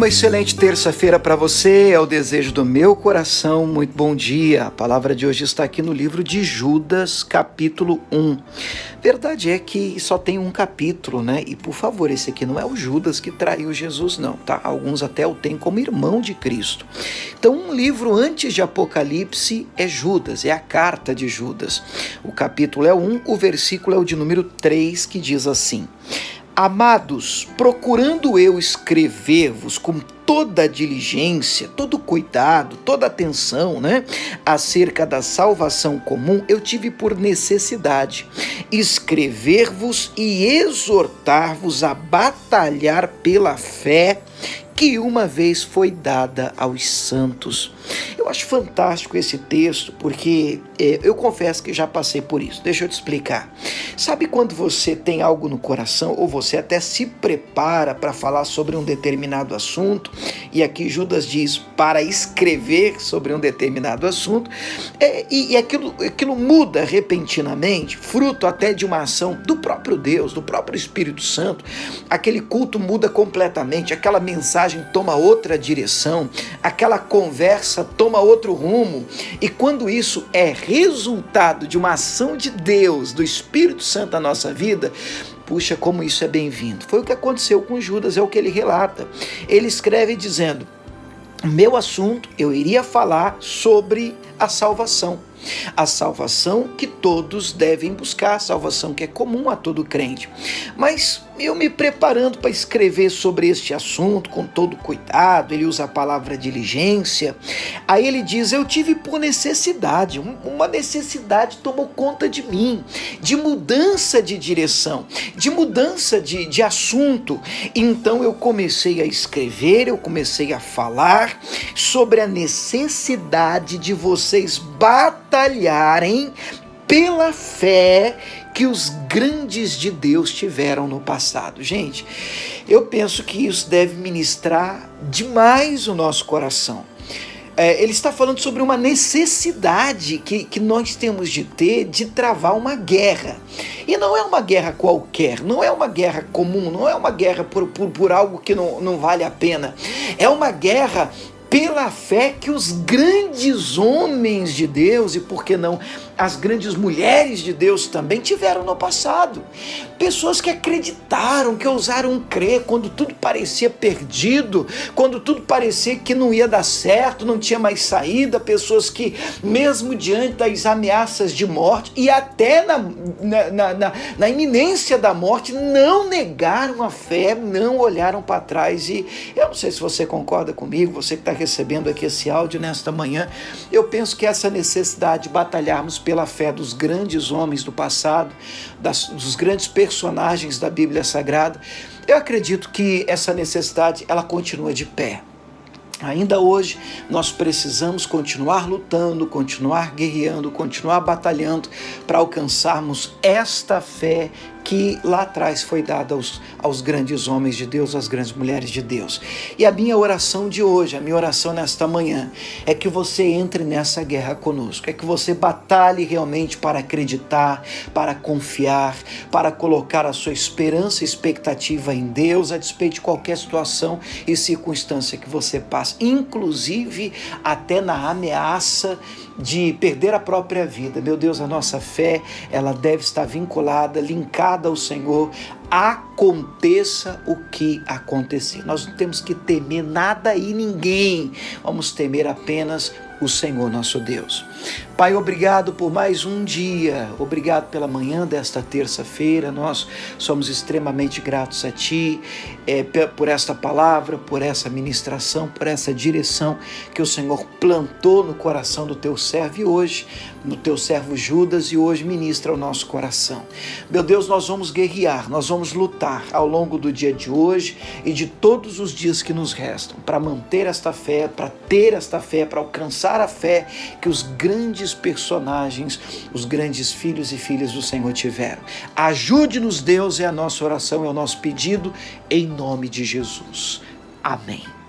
Uma excelente terça-feira para você, é o desejo do meu coração, muito bom dia. A palavra de hoje está aqui no livro de Judas, capítulo 1. Verdade é que só tem um capítulo, né? E por favor, esse aqui não é o Judas que traiu Jesus, não, tá? Alguns até o têm como irmão de Cristo. Então, um livro antes de Apocalipse é Judas, é a carta de Judas. O capítulo é 1, o versículo é o de número 3, que diz assim: Amados, procurando eu escrever-vos com toda a diligência, todo cuidado, toda atenção, acerca da salvação comum, eu tive por necessidade escrever-vos e exortar-vos a batalhar pela fé que uma vez foi dada aos santos. Eu acho fantástico esse texto, porque eu confesso que já passei por isso. Deixa eu te explicar. Sabe quando você tem algo no coração, ou você até se prepara para falar sobre um determinado assunto, e aqui Judas diz para escrever sobre um determinado assunto, e aquilo muda repentinamente, fruto até de uma ação do próprio Deus, do próprio Espírito Santo. Aquele culto muda completamente, aquela mensagem toma outra direção, aquela conversa toma outro rumo, e quando isso é resultado de uma ação de Deus, do Espírito Santo na nossa vida, puxa, como isso é bem-vindo. Foi o que aconteceu com Judas, é o que ele relata. Ele escreve dizendo: meu assunto, eu iria falar sobre a salvação que todos devem buscar, a salvação que é comum a todo crente. Mas eu me preparando para escrever sobre este assunto com todo cuidado, ele usa a palavra diligência, aí ele diz: eu tive por necessidade, uma necessidade tomou conta de mim, de mudança de direção, de mudança de assunto. Então eu comecei a escrever, eu comecei a falar sobre a necessidade de vocês batalharem pela fé que os grandes de Deus tiveram no passado. Gente, eu penso que isso deve ministrar demais o nosso coração. Ele está falando sobre uma necessidade que nós temos de ter, de travar uma guerra. E não é uma guerra qualquer, não é uma guerra comum, não é uma guerra por algo que não vale a pena. É uma guerra pela fé que os grandes homens de Deus, e por que não as grandes mulheres de Deus também, tiveram no passado. Pessoas que acreditaram, que ousaram crer quando tudo parecia perdido, quando tudo parecia que não ia dar certo, não tinha mais saída. Pessoas que, mesmo diante das ameaças de morte e até na iminência da morte, não negaram a fé, não olharam para trás. E eu não sei se você concorda comigo, você que está recebendo aqui esse áudio nesta manhã, eu penso que essa necessidade de batalharmos pela fé dos grandes homens do passado, dos grandes personagens da Bíblia Sagrada, eu acredito que essa necessidade, ela continua de pé. Ainda hoje nós precisamos continuar lutando, continuar guerreando, continuar batalhando para alcançarmos esta fé que lá atrás foi dada aos grandes homens de Deus, às grandes mulheres de Deus. E a minha oração de hoje, a minha oração nesta manhã, é que você entre nessa guerra conosco, é que você batalhe realmente para acreditar, para confiar, para colocar a sua esperança e expectativa em Deus, a despeito de qualquer situação e circunstância que você passe, inclusive até na ameaça de perder a própria vida. Meu Deus, a nossa fé, ela deve estar vinculada, linkada ao Senhor, aconteça o que acontecer. Nós não temos que temer nada e ninguém, vamos temer apenas o Senhor nosso Deus. Pai, obrigado por mais um dia, obrigado pela manhã desta terça-feira, nós somos extremamente gratos a Ti, por esta palavra, por essa ministração, por essa direção que o Senhor plantou no coração do Teu servo e hoje, no Teu servo Judas, e hoje ministra ao nosso coração. Meu Deus, nós vamos guerrear, nós vamos lutar ao longo do dia de hoje e de todos os dias que nos restam, para manter esta fé, para ter esta fé, para alcançar a fé que os grandes personagens, os grandes filhos e filhas do Senhor tiveram. Ajude-nos, Deus, é a nossa oração, é o nosso pedido, em nome de Jesus. Amém.